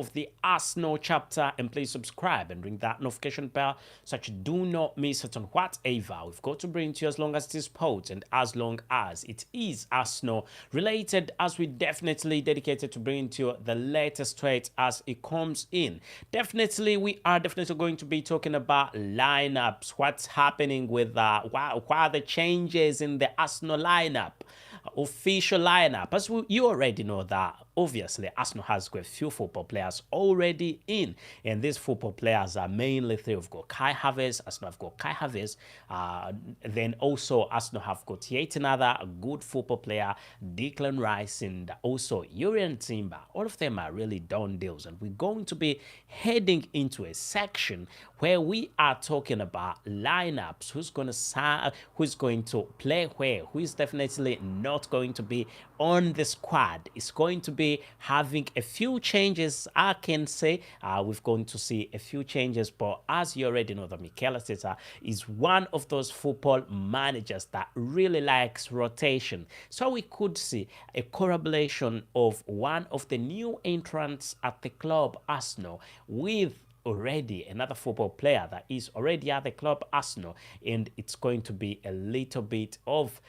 of the Arsenal chapter, and please subscribe and ring that notification bell so that you do not miss it on whatever we've got to bring to you, as long as it is sports and as long as it is Arsenal related, as we definitely dedicated to bringing to you the latest trade as it comes in. Definitely, we are definitely going to be talking about lineups, what's happening with what are the changes in the Arsenal lineup, official lineup. As you already know that obviously Arsenal has got a few football players already in, and these football players are mainly three. We've got Kai Havertz. Arsenal have got Kai Havertz. Then also Arsenal have got yet another good football player, DECLAN Rice, and also JURIEN. All of them are really done deals, and we're going to be heading into a section where we are talking about lineups, who's going to play where, who is definitely not going to be on the squad. It's going to be having a few changes, I can say. We're going to see a few changes, but as you already know, that Mikel Arteta is one of those football managers that really likes rotation. So we could see a correlation of one of the new entrants at the club, Arsenal, with already another football player that is already at the club, Arsenal, and it's going to be a little bit of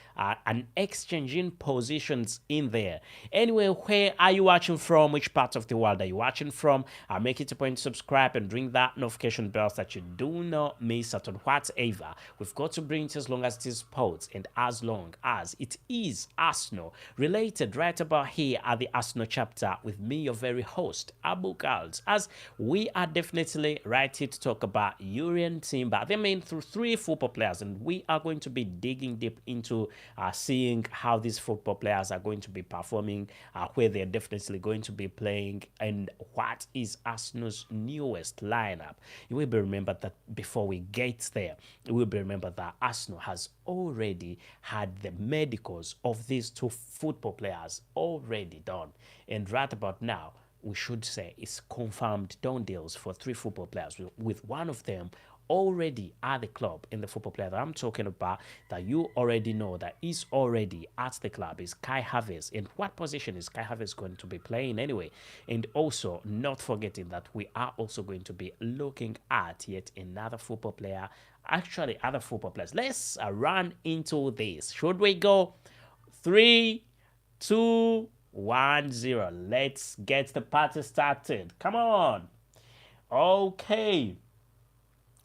an exchanging positions in there. Anyway, where are you watching from? Which part of the world are you watching from? Make it a point to subscribe and ring that notification bell so that you do not miss out on whatever we've got to bring to, as long as it is sports and as long as it is Arsenal related. Right about here at the Arsenal chapter with me, your very host, Abu Gals, as we are definitely right here to talk about JURIEN. They're main through three football players, and we are going to be digging deep into seeing how these football players are going to be performing, where they're definitely going to be playing, and what is Arsenal's newest lineup. You will be remembered that before we get there, you will be remembered that Arsenal has already had the medicals of these two football players already done, and right about now, we should say it's confirmed done deals for three football players, with one of them already at the club. And the football player that I'm talking about, that you already know that is already at the club, is Kai Havertz. And what position is Kai Havertz going to be playing anyway? And also not forgetting that we are also going to be looking at yet another football player, actually other football players. Let's run into this. Should we go 3, 2, 1-0? Let's get the party started. Come on. Okay.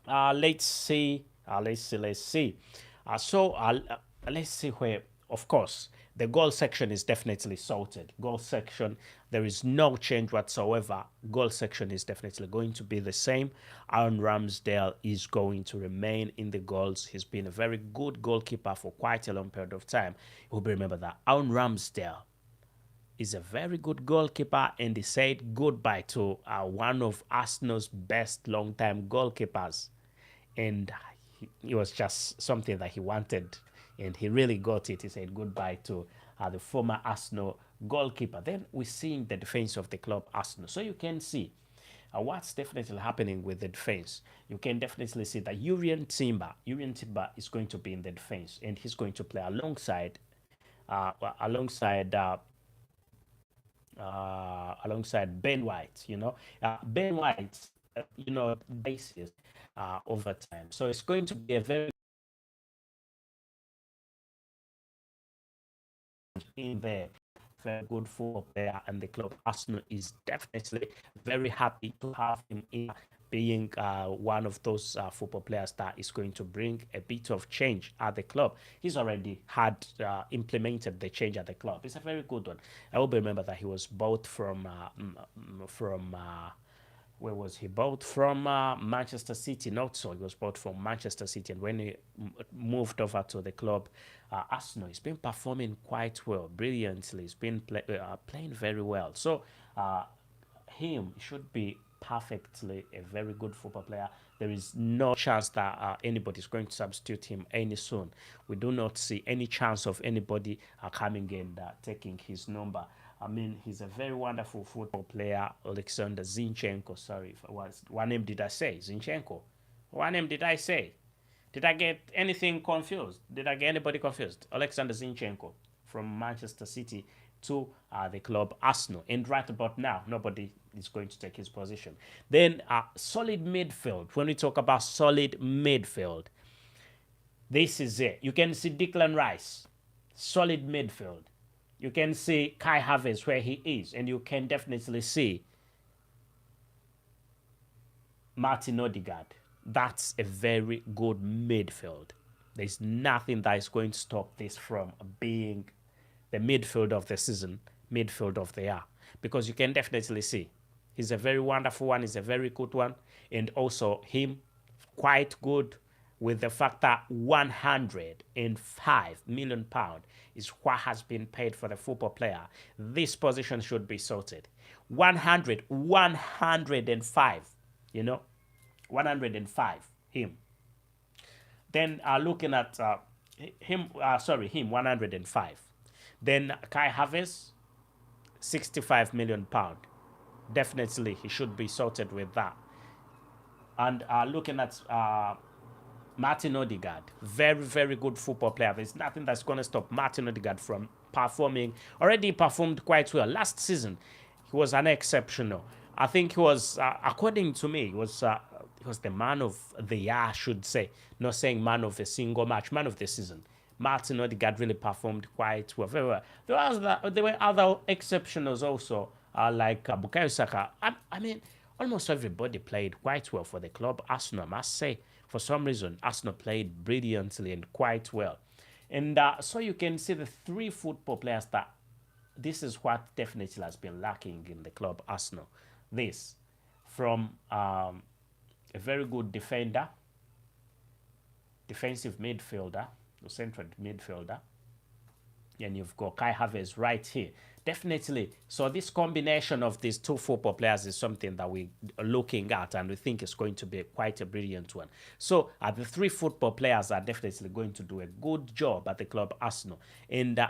Let's see. Let's see. Let's see where, of course, the goal section is definitely sorted. Goal section, there is no change whatsoever. Goal section is definitely going to be the same. Aaron Ramsdale is going to remain in the goals. He's been a very good goalkeeper for quite a long period of time. You'll remember that Aaron Ramsdale is a very good goalkeeper, and he said goodbye to one of Arsenal's best long-time goalkeepers. And it was just something that he wanted, and he really got it. He said goodbye to the former Arsenal goalkeeper. Then we're seeing the defense of the club, Arsenal. So you can see what's definitely happening with the defense. You can definitely see that JURIEN Timber is going to be in the defense, and he's going to play alongside Ben White. Ben White, basis over time. So it's going to be a very in there, very good football player, and the club Arsenal is definitely very happy to have him in, being one of those football players that is going to bring a bit of change at the club. He's already had implemented the change at the club. It's a very good one. I will remember that he was bought from where was he bought from? Manchester City. Not so. He was bought from Manchester City, and when he moved over to the club, Arsenal, he's been performing quite well, brilliantly. He's been playing very well. So him should be perfectly a very good football player. There is no chance that anybody is going to substitute him any soon. We do not see any chance of anybody coming and taking his number. I mean, he's a very wonderful football player, Alexander Zinchenko. Sorry, what name did I say? Zinchenko. What name did I say? Did I get anything confused? Did I get anybody confused? Alexander Zinchenko from Manchester City to the club Arsenal. And right about now, nobody is going to take his position. Then solid midfield. When we talk about solid midfield, this is it. You can see Declan Rice, solid midfield. You can see Kai Havertz where he is, and you can definitely see Martin Odegaard. That's a very good midfield. There's nothing that is going to stop this from being the midfield of the season, midfield of the year, because you can definitely see he's a very wonderful one, he's a very good one, and also him quite good with the fact that 105 million pounds is what has been paid for the football player. This position should be sorted. 105, you know, 105, him. Then looking at him, 105. Then Kai Havertz, 65 million pound. Definitely, he should be sorted with that. And looking at Martin Odegaard, very, very good football player. There's nothing that's going to stop Martin Odegaard from performing. Already performed quite well. Last season, he was unexceptional. I think he was, according to me, he was the man of the year, I should say. Not saying man of a single match, man of the season. Martin Odegaard really performed quite well, very well. There were other exceptionals also, like Bukayo Saka. I mean, almost everybody played quite well for the club. Arsenal, I must say, for some reason, Arsenal played brilliantly and quite well. And so you can see the three football players that this is what definitely has been lacking in the club Arsenal. This, from a very good defender, defensive midfielder, the central midfielder, and you've got Kai Havertz right here. Definitely. So this combination of these two football players is something that we're looking at, and we think is going to be quite a brilliant one. So the three football players are definitely going to do a good job at the club Arsenal. And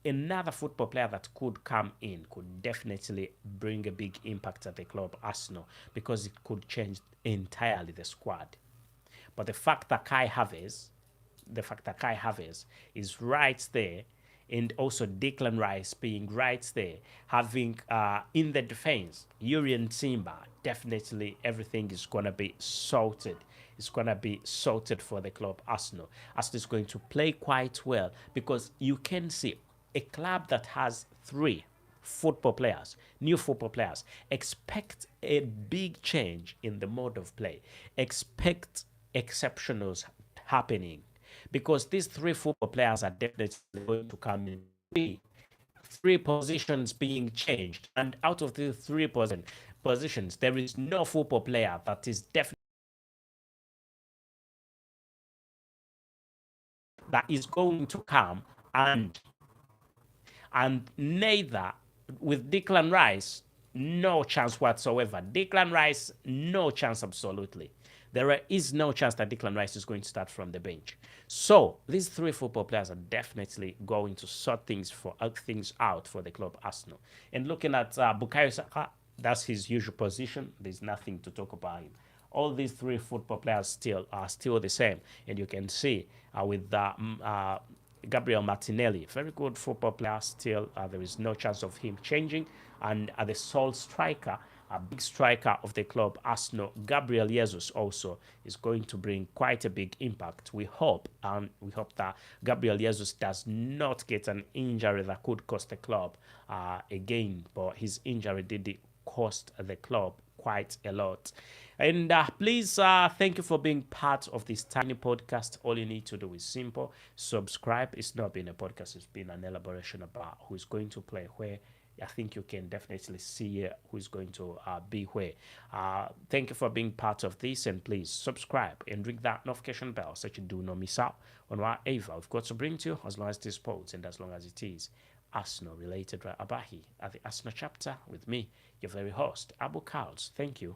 another football player that could come in could definitely bring a big impact at the club Arsenal, because it could change entirely the squad. But the fact that Kai Havertz is right there, and also Declan Rice being right there, having in the defense JURIEN Timber, definitely everything is going to be sorted. It's going to be sorted for the club Arsenal. Arsenal is going to play quite well, because you can see a club that has three football players, new football players, expect a big change in the mode of play. Expect exceptionals happening, because these three football players are definitely going to come in. Three positions being changed, and out of the three positions, there is no football player that is definitely that is going to come, and neither with Declan Rice, no chance whatsoever. Declan Rice, no chance absolutely. There is no chance that Declan Rice is going to start from the bench. So these three football players are definitely going to sort things out for the club Arsenal. And looking at Bukayo Saka, that's his usual position. There's nothing to talk about him. All these three football players are still the same, and you can see with Gabriel Martinelli, very good football player still. There is no chance of him changing. And the sole striker, a big striker of the club Arsenal, Gabriel Jesus, also is going to bring quite a big impact. We hope that Gabriel Jesus does not get an injury that could cost the club again. But his injury did cost the club quite a lot. And please, thank you for being part of this tiny podcast. All you need to do is simple: subscribe. It's not been a podcast, it's been an elaboration about who's going to play where. I think you can definitely see who's going to be where. Thank you for being part of this, and please subscribe and ring that notification bell so you do not miss out on whatever we've got to bring to you, as long as it is sports and as long as it is Arsenal related. Right, Abahi at the Arsenal chapter with me, your very host, Abu Carls. Thank you.